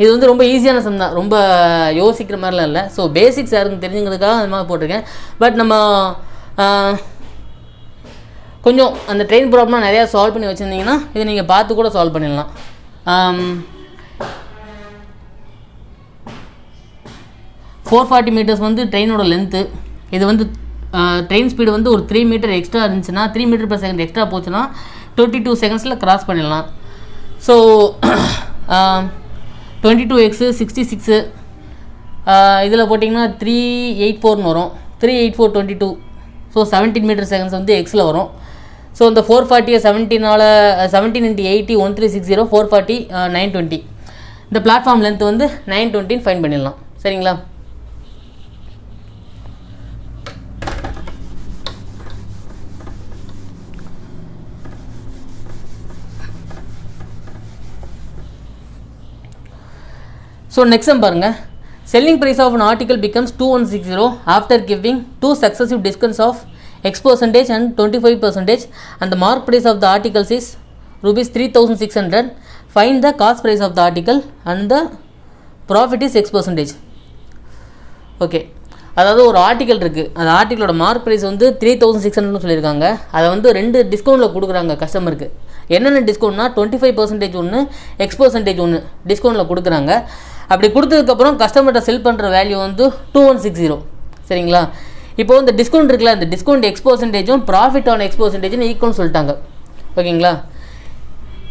இது வந்து ரொம்ப ஈஸியான சம் தான், ரொம்ப யோசிக்கிற மாதிரிலாம் இல்லை. ஸோ பேசிக்ஸ் யாருக்கும் தெரிஞ்சுங்கிறதுக்காக அது மாதிரி போட்டிருக்கேன். பட் நம்ம கொஞ்சம் அந்த ட்ரெயின் ப்ராப்ளம் நிறையா சால்வ் பண்ணி வச்சுருந்தீங்கன்னா இதை நீங்கள் பார்த்து கூட சால்வ் பண்ணிடலாம். 440 meters வந்து ட்ரெயினோட லென்த்து. இது வந்து ட்ரெயின் ஸ்பீடு வந்து ஒரு 3 meters எக்ஸ்ட்ரா இருந்துச்சுன்னா 3 meters per second எக்ஸ்ட்ரா போச்சுன்னா 22 seconds கிராஸ் பண்ணிடலாம். ஸோ 22x 66 இதில் போட்டிங்கன்னா 384 வரும். 384 22. ஸோ 17 meters per second வந்து எக்ஸில் வரும். ஸோ இந்த 440 17 × 80 1360 440 920. இந்த பிளாட்ஃபார்ம் லென்த் வந்து 920 ஃபைன் பண்ணிடலாம். சரிங்களா. ஸோ நெக்ஸ்ட் சம் பாருங்கள். Selling price of an article becomes 2160 after giving two successive discounts of X% and 25%, and the mark price of the articles is rupees 3600. Find the cost price of the article and the profit is X%. Okay. அதாவது ஒரு ஆர்டிக்கல் இருக்குது, அந்த ஆர்டிக்கலோட மார்க் ப்ரைஸ் வந்து 3600 சொல்லியிருக்காங்க. அதை வந்து 2 டிஸ்கவுண்ட்டில் கொடுக்குறாங்க கஸ்டமருக்கு. என்னென்ன டிஸ்கவுண்ட்னா 25% ஒன்று, X% ஒன்று டிஸ்கவுண்ட்டில் கொடுக்குறாங்க. அப்படி கொடுத்ததுக்கப்புறம் கஸ்டமர்கிட்ட செல் பண்ணுற வேல்யூ வந்து 2160. சரிங்களா? இப்போது இந்த டிஸ்கவுண்ட் இருக்குல்ல, இந்த டிஸ்கவுண்ட் X%ம் ப்ராஃபிட் ஆன் X%ன்னு ஈக்குவல்னு சொல்லிட்டாங்க. ஓகேங்களா?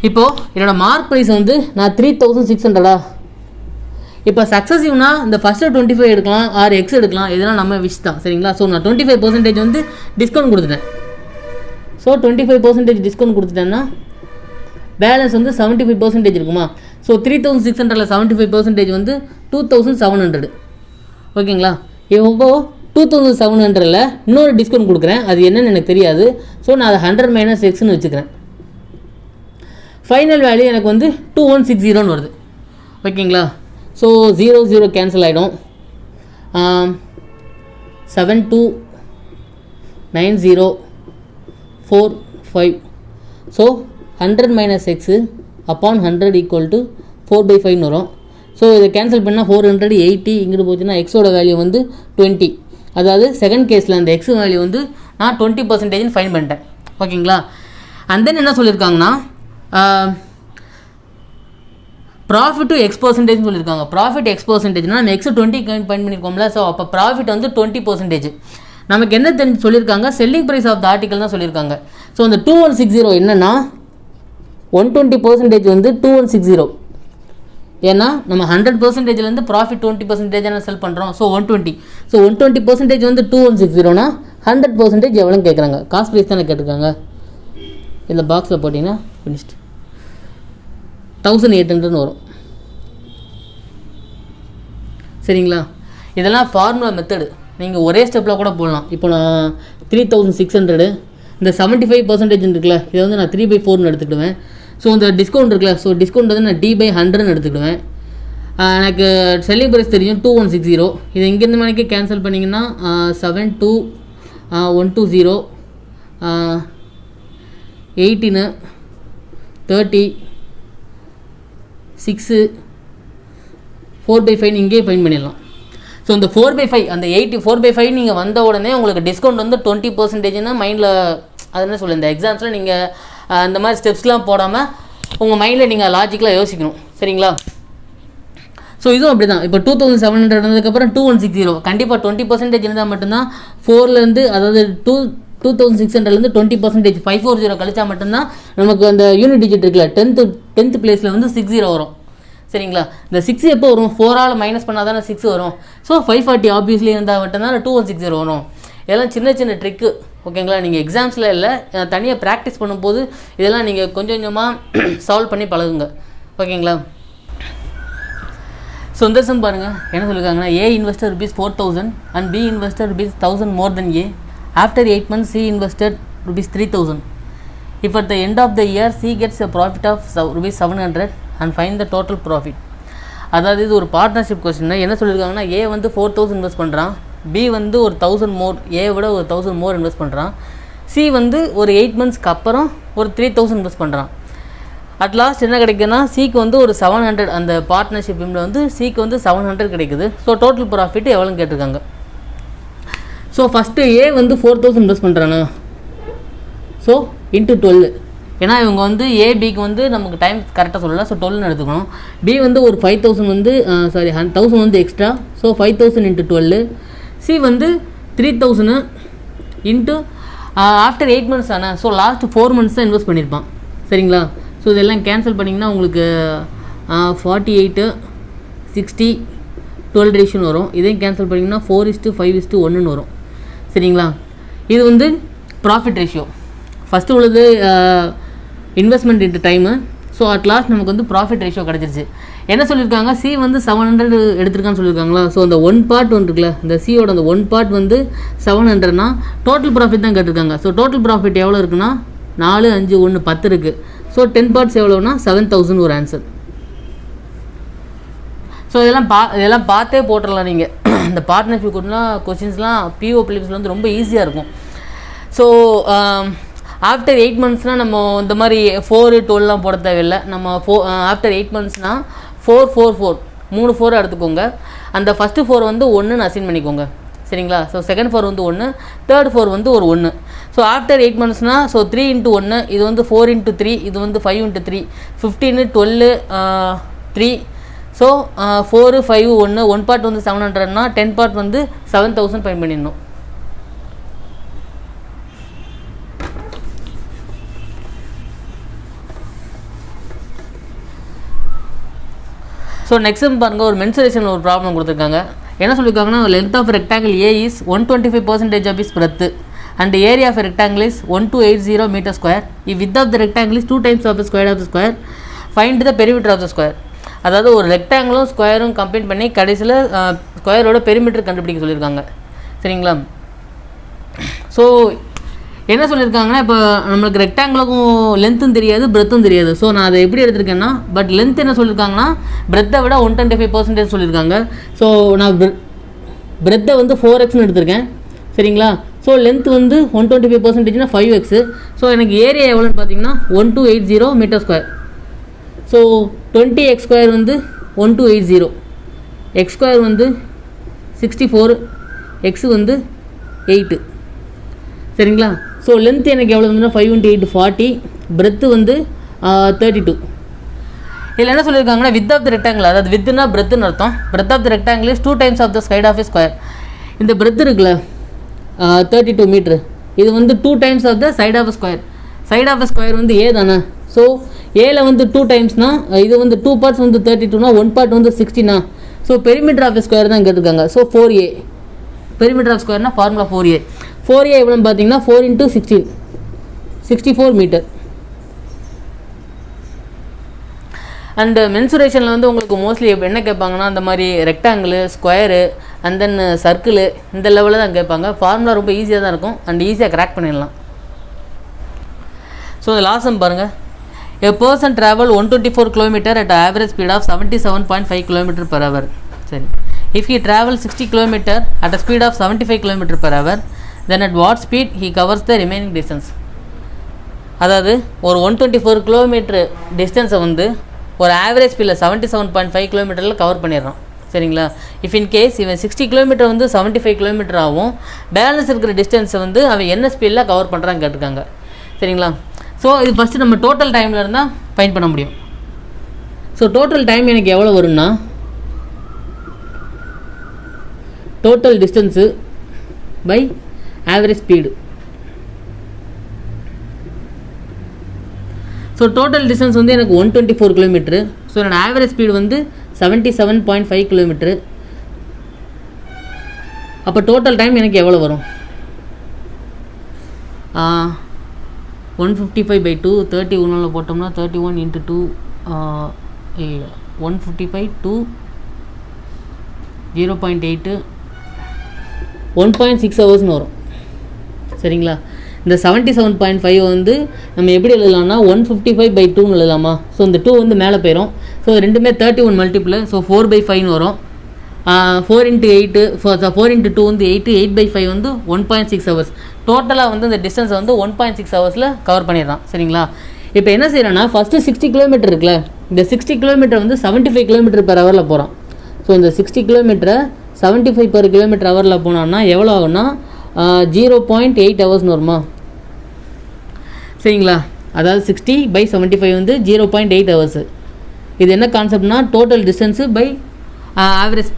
இப்போது என்னோடய மார்க் ப்ரைஸ் வந்து நான் 3600. இப்போ சக்ஸஸிவ்னா இந்த ஃபஸ்ட்டு 25 எடுக்கலாம், ஆர் எக்ஸ் எடுக்கலாம், இதெல்லாம் நம்ம விஷ் தான். சரிங்களா? ஸோ நான் 25% வந்து டிஸ்கவுண்ட் கொடுத்துட்டேன். ஸோ 25% டிஸ்கவுண்ட் கொடுத்துட்டேன்னா பேலன்ஸ் வந்து 75% இருக்குமா? ஸோ 3600ல் 75% வந்து 2700. ஓகேங்களா? இப்போ 2700ல் இன்னொரு டிஸ்கவுண்ட் கொடுக்குறேன், அது என்னன்னு எனக்கு தெரியாது. ஸோ நான் அதை 100 - Xன்னு வச்சுக்கிறேன். ஃபைனல் வேல்யூ எனக்கு வந்து 2160 வருது. ஓகேங்களா? ஸோ 0 கேன்சல் ஆகிடும். 72904 ஸோ 100 - X upon 100 = 4/5 வரும். ஸோ இதை கேன்சல் பண்ணால் 480 இங்கிட்டு போச்சுன்னா எக்ஸோட வேல்யூ வந்து 20. அதாவது செகண்ட் கேஸில் அந்த எக்ஸ் வேல்யூ வந்து நான் 20% ஃபைன் பண்ணிட்டேன். ஓகேங்களா? அண்ட் தென் என்ன சொல்லியிருக்காங்கன்னா ப்ராஃபிட் டு X% சொல்லியிருக்காங்க. ப்ராஃபிட் X%னா நம்ம எக்ஸ் 20 பாயிண்ட் பண்ணியிருக்கோம்ல. ஸோ அப்போ ப்ராஃபிட் வந்து 20%. நமக்கு என்ன தெரிஞ்சு சொல்லியிருக்காங்க, selling price of the article தான் சொல்லியிருக்காங்க. ஸோ அந்த 2160 என்னென்னா 120% வந்து 2160. ஏன்னா நம்ம 100%லேருந்து ப்ராஃபிட் 20% செல் பண்ணுறோம். ஸோ 120. ஸோ 120% வந்து 2160னா 100% எவ்வளோன்னு கேட்குறாங்க. காஸ்ட் ப்ரைஸ் தானே கேட்டிருக்காங்க. இந்த பாக்ஸில் போட்டிங்கன்னா ஃபினிஷ்ட் 1800 வரும். சரிங்களா? இதெல்லாம் ஃபார்முலா மெத்தடு, நீங்கள் ஒரே ஸ்டெப்பில் கூட போடலாம். இப்போ நான் 3600 இந்த 75% இருக்குல்ல, இதை வந்து நான் 3/4 எடுத்துக்கிடுவேன். ஸோ இந்த டிஸ்கவுண்ட் இருக்குல்ல, ஸோ டிஸ்கவுண்ட் வந்து நான் D/100 எடுத்துக்கிடுவேன். எனக்கு செல்லிங் ப்ரைஸ் தெரியும் 2160. இதை இங்கேருந்து மணிக்கு கேன்சல் பண்ணிங்கன்னா 72120 18 30 6 4/5 இங்கேயே ஃபைன் பண்ணிடலாம். ஸோ இந்த 4/5 அந்த 4/5 நீங்கள் வந்த உடனே உங்களுக்கு டிஸ்கவுண்ட் வந்து 20%னா மைண்டில் அது என்ன சொல்ல, இந்த எக்ஸாம்ஸில் நீங்கள் அந்த மாதிரி ஸ்டெப்ஸ்லாம் போடாமல் உங்கள் மைண்டில் நீங்கள் லாஜிக்கலாக யோசிக்கணும். சரிங்களா? ஸோ இதுவும் அப்படி தான். இப்போ 2700 இருந்ததுக்கப்புறம் 2160 கண்டிப்பாக 20% இருந்தால் மட்டும்தான் 4லேருந்து, அதாவது 2600லேருந்து 20% 540 கழிச்சா மட்டும்தான் நமக்கு அந்த யூனிட் டிஜிட் இருக்குல்ல 10th பிளேஸில் வந்து 60 வரும். சரிங்களா? இந்த 6 எப்போ வரும்? 4ஆல் மைனஸ் பண்ணால் தானே 6 வரும். ஸோ 540 ஆப்வியஸ்லி இருந்தால் மட்டும்தான் 2160 வரும். இதெல்லாம் சின்ன சின்ன ட்ரிக்கு. ஓகேங்களா? நீங்கள் எக்ஸாம்ஸில் இல்லை, தனியாக ப்ராக்டிஸ் பண்ணும்போது இதெல்லாம் நீங்கள் கொஞ்சம் கொஞ்சமாக சால்வ் பண்ணி பழகுங்க. ஓகேங்களா? ஸோ இந்த சம் பாருங்கள் என்ன சொல்லியிருக்காங்கன்னா, A invested ₹4000 and B invested ₹1000 more than A. After 8 months, C invested ₹3000. If at the end of the year C gets a profit of ₹700 and find the total profit. அதாவது இது ஒரு பார்ட்னர்ஷிப் கொஸ்டின். என்ன சொல்லியிருக்காங்கன்னா, A வந்து 4000 இன்வெஸ்ட் பண்ணுறான், B வந்து ஒரு 1000 மோர், A விட ஒரு 1000 மோர் இன்வெஸ்ட் பண்ணுறான். C வந்து ஒரு 8 மந்த்ஸ்க்கு அப்புறம் ஒரு 3000 இன்வெஸ்ட் பண்ணுறான். அட் லாஸ்ட் என்ன கிடைக்குன்னா, சிக்கு வந்து ஒரு 700, அந்த பார்ட்னர்ஷிப் வந்து சிக்கு வந்து 700 கிடைக்குது. ஸோ டோட்டல் ப்ராஃபிட் எவ்வளோன்னு கேட்டிருக்காங்க. ஸோ ஃபஸ்ட்டு A வந்து 4000 இன்வெஸ்ட் பண்ணுறானா, ஸோ இன்ட்டு 12. ஏன்னா இவங்க வந்து ஏபிக்கு வந்து நமக்கு டைம் கரெக்டாக சொல்லலை, ஸோ 12 எடுத்துக்கணும். B வந்து ஒரு 5000 வந்து 1000 வந்து எக்ஸ்ட்ரா, ஸோ 5000 × 12. C வந்து 3000 இன்ட்டு ஆஃப்டர் 8 மந்த்ஸ் தானே, ஸோ லாஸ்ட் 4 மந்த்ஸ் தான் இன்வெஸ்ட் பண்ணியிருப்பான். சரிங்களா? ஸோ இதெல்லாம் கேன்சல் பண்ணிங்கன்னா உங்களுக்கு 48 60 12 ரேஷியோன்னு வரும். இதையும் கேன்சல் பண்ணிங்கன்னா 4:5:1 வரும். சரிங்களா? இது வந்து ப்ராஃபிட் ரேஷியோ. ஃபஸ்ட்டு உள்ளது investment into time. So at last நமக்கு வந்து ப்ராஃபிட் ரேஷியோ கிடச்சிருச்சு. என்ன சொல்லியிருக்காங்க, C வந்து 700 எடுத்திருக்கான்னு சொல்லியிருக்காங்களா. ஸோ அந்த 1 பார்ட் ஒன்று இருக்குல்ல, இந்த சியோட அந்த 1 பார்ட் வந்து 700னா டோட்டல் ப்ராஃபிட் தான் கேட்டிருக்காங்க. ஸோ டோட்டல் ப்ராஃபிட் எவ்வளோ இருக்குன்னா 4 5 1 10 இருக்குது. ஸோ 10 பார்ட்ஸ் எவ்வளோனா 7000 ஒரு ஆன்சர். ஸோ இதெல்லாம் பார்த்தே போட்டுடலாம் நீங்கள். இந்த பார்ட்னர்ஷிப் கொஸ்டின்ஸ்லாம் PO பிலிம்ஸில் வந்து ரொம்ப ஈஸியாக இருக்கும். ஸோ ஆஃப்டர் 8 மந்த்ஸ்னால் நம்ம இந்த மாதிரி 4 12 போட தேவையில்லை. நம்ம ஆஃப்டர் 8 மந்த்ஸ்னால் 4 4 4 3 4 எடுத்துக்கோங்க. அந்த ஃபஸ்ட்டு 4 வந்து 1ன்னு அசைன் பண்ணிக்கோங்க. சரிங்களா. ஸோ செகண்ட் 4 வந்து 1, தேர்ட் 4 வந்து ஒரு 1. ஸோ ஆஃப்டர் 8 monthsனால் ஸோ 3 × 1, இது வந்து 4 × 3, இது வந்து 5 × 3, 15, 12, 3. ஸோ 4, 5, 1, 1 part வந்து 700னா 10 part வந்து 7000 ஃபைன் பண்ணிடணும். ஸோ நெக்ஸ்ட் பாருங்கள், ஒரு மென்சுரேஷன் ஒரு ப்ராப்ளம் கொடுத்துருக்காங்க. என்ன சொல்லியிருக்காங்கன்னா, length of rectangle A is 125% of is breadth and area of rectangle is 1280 m². If width of the rectangle is 2 times of square of square, find the perimeter of the square. அதாவது ஒரு ரெக்டாங்கிளும் ஸ்கொயரும் கம்பைன் பண்ணி கடைசியில் ஸ்கொயரோட பெரிமீட்டர் கண்டுபிடிக்க சொல்லியிருக்காங்க. சரிங்களா. ஸோ என்ன சொல்லியிருக்காங்கன்னா, இப்போ நம்மளுக்கு ரெக்டாங்கிளுக்கும் லென்த்தும் தெரியாது, பிரெத்தும் தெரியாது. ஸோ நான் அதை எப்படி எடுத்திருக்கேன்னா, பட் லென்த் என்ன சொல்லியிருக்காங்கன்னா பிரெத்தை விட 125% சொல்லியிருக்காங்க. ஸோ நான் பிரெத்தை வந்து 4x எடுத்திருக்கேன். சரிங்களா. ஸோ லென்த் வந்து 125%னா 5x. ஸோ எனக்கு ஏரியா எவ்வளோன்னு பார்த்தீங்கன்னா 1280 m². ஸோ 20x² வந்து 1280, x² வந்து 64, x வந்து 8. சரிங்களா. ஸோ லென்த் எனக்கு எவ்வளோ வந்துன்னா 5 × 8 40, பிரெத்து வந்து 32. இதில் என்ன சொல்லியிருக்காங்கன்னா, வித் ஆஃப் த ரெக்டாங்கிள், அதாவது வித்னா பிரெத்துன்னு அர்த்தம். Breadth of the rectangle is 2 times of the side of square. இந்த பிரெத் இருக்குல்ல 32 மீட்ரு, இது வந்து 2 times of the side of square. Side of square வந்து ஏ தானே. ஸோ ஏல வந்து 2 timesனா இது வந்து 2 parts வந்து 32னா 1 part வந்து 60னா. ஸோ பெரிமீட்டர் ஆஃப் ஸ்கொயர் தான் கேட்டிருக்காங்க. ஸோ 4a பெரிமீட்டர் ஆஃப் ஸ்கொயர்னா ஃபார்முலா 4a. 4a எவ்வளோன்னு பார்த்தீங்கன்னா 4 × 16, 64 மீட்டர். அண்டு மென்சுரேஷனில் வந்து உங்களுக்கு மோஸ்ட்லி என்ன கேட்பாங்கன்னா, அந்த மாதிரி rectangle, square and then circle இந்த லெவலில் தான் கேட்பாங்க. ஃபார்முலா ரொம்ப ஈஸியாக தான் இருக்கும் அண்ட் ஈஸியாக கிராக் பண்ணிடலாம். ஸோ லாஸ்ட் சம் பாருங்கள். A person travel 124 km at an average speed of 77.5 km/h. சரி, if he travels 60 km at a speed of 75 km/h, then at what speed he covers the remaining distance? அதாவது ஒரு 124 km டிஸ்டன்ஸை வந்து ஒரு ஆவரேஜ் ஸ்பீடில் 77.5 km கவர் பண்ணிடுறான். சரிங்களா. இஃப் இன் கேஸ் இவன் 60 km வந்து 75 km ஆகும், பேலன்ஸ் இருக்கிற டிஸ்டன்ஸை வந்து அவன் என்ன ஸ்பீடில் கவர் பண்ணுறான்னு கேட்டிருக்காங்க. சரிங்களா. ஸோ இது ஃபஸ்ட்டு நம்ம டோட்டல் டைமில் இருந்தால் ஃபைன் பண்ண முடியும். ஸோ டோட்டல் டைம் எனக்கு எவ்வளோ வரும்னா, total distance by average speed. So total distance வந்து எனக்கு 124 km. ஸோ என்னோடய ஆவரேஜ் ஸ்பீடு வந்து 77.5 km. அப்போ டோட்டல் டைம் எனக்கு எவ்வளோ வரும்? 155/2 30 ஒன்றில் போட்டோம்னா 31 × 2 155 to 0.8 1.6 hours வரும். சரிங்களா. இந்த 77.5 வந்து நம்ம எப்படி எழுதலாம்னா 155/2 எழுதலாமா. ஸோ இந்த 2 வந்து மேலே போயிடும். ஸோ ரெண்டுமே 31 மல்டிபிள். ஸோ 4/5 வரும். 4 × 8 4 × 2 வந்து 8, 8/5 வந்து 1.6 hours. டோட்டலாக வந்து இந்த டிஸ்டன்ஸை வந்து 1.6 ஹவர்ஸில் கவர் பண்ணிடுறான். சரிங்களா. இப்போ என்ன செய்யறேன்னா, ஃபஸ்ட்டு 60 km இருக்குல்ல, இந்த 60 km வந்து 75 km/h போகிறான். ஸோ இந்த 60 km 75 km/h போனான்னா எவ்வளோ ஆகும்னா 0.8 hours வருமா. சரிங்களா. அதாவது 60/75 வந்து 0.8 hours. இது என்ன கான்செப்ட்னா, total distance by average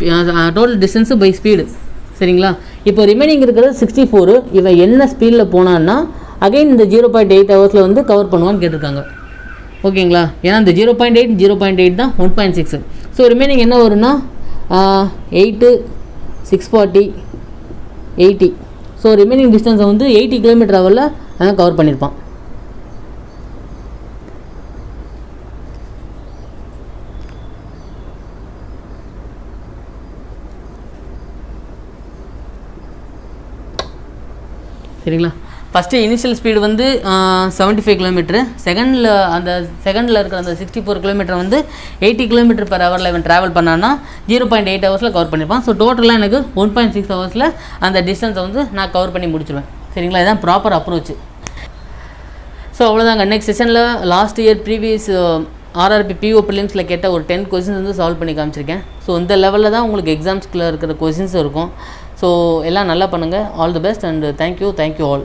total distance by speed. சரிங்களா. இப்போ ரிமைனிங் இருக்கிறது 64. இவன் என்ன ஸ்பீடில் போனான்னா அகைன் இந்த 0.8 ஹவர்ஸில் வந்து கவர் பண்ணுவான்னு கேட்டிருக்காங்க. ஓகேங்களா. ஏன்னா இந்த 0.8 தான் 1.6. ஸோ ரிமைனிங் என்ன வரும்னா 8, 640, 80. ஸோ ரிமைனிங் டிஸ்டன்ஸை வந்து 80 km/h அவன் கவர் பண்ணியிருப்பான். சரிங்களா. ஃபஸ்ட்டு இனிஷியல் ஸ்பீடு வந்து 75 km. செகண்டில் இருக்கிற அந்த 64 km வந்து 80 km/h இவன் ட்ராவல் பண்ணான்னா 0.8 ஹவர்ஸில் கவர் பண்ணியிருப்பான். ஸோ டோட்டலாக எனக்கு 1.6 ஹவர்ஸில் அந்த டிஸ்டன்ஸை வந்து நான் கவர் பண்ணி முடிச்சிடுவேன். சரிங்களா. இதுதான் ப்ராப்பர் அப்ரோச். ஸோ அவ்வளோதாங்க. நெக்ஸ்ட் செஷனில் last year previous RRB PO ப்ரிலிம்ஸில் கேட்ட ஒரு 10 கொஸ்டின்ஸ் வந்து சால்வ் பண்ணி காமிச்சிருக்கேன். ஸோ இந்த லெவலில் தான் உங்களுக்கு எக்ஸாம்ஸ்க்குள்ளே இருக்கிற கொஸ்டின்ஸ் இருக்கும். ஸோ எல்லாம் நல்லா பண்ணுங்கள். All the best and thank you all.